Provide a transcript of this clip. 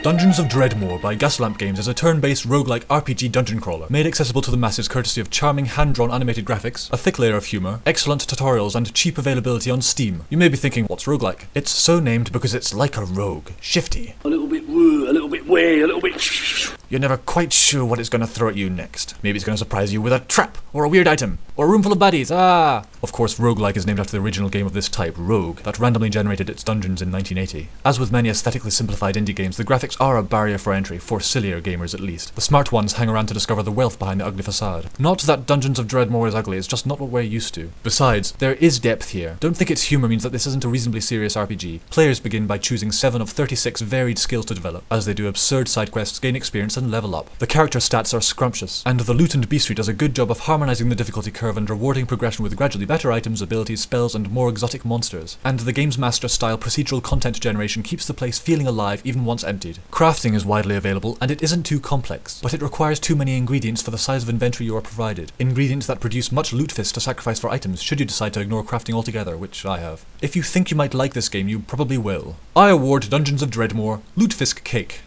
Dungeons of Dredmor by Gaslamp Games is a turn-based roguelike RPG dungeon crawler, made accessible to the masses courtesy of charming hand-drawn animated graphics, a thick layer of humour, excellent tutorials and cheap availability on Steam. You may be thinking, what's roguelike? It's so named because it's like a rogue, shifty. A little bit woo, a little bit way, a little bit You're never quite sure what it's going to throw at you next. Maybe it's going to surprise you with a trap, or a weird item, or a room full of baddies, Of course, roguelike is named after the original game of this type, Rogue, that randomly generated its dungeons in 1980. As with many aesthetically simplified indie games, the graphics are a barrier for entry, for sillier gamers at least. The smart ones hang around to discover the wealth behind the ugly facade. Not that Dungeons of Dredmor is ugly, it's just not what we're used to. Besides, there is depth here. Don't think its humor means that this isn't a reasonably serious RPG. Players begin by choosing 7 of 36 varied skills to develop, as they do absurd side quests, gain experience and level up. The character stats are scrumptious, and the loot and beastry does a good job of harmonizing the difficulty curve and rewarding progression with gradually better items, abilities, spells, and more exotic monsters. And the Games Master style procedural content generation keeps the place feeling alive even once emptied. Crafting is widely available, and it isn't too complex, but it requires too many ingredients for the size of inventory you are provided. Ingredients that produce much loot fist to sacrifice for items should you decide to ignore crafting altogether, which I have. If you think you might like this game, you probably will. I award Dungeons of Dredmor Lootfisk Cake.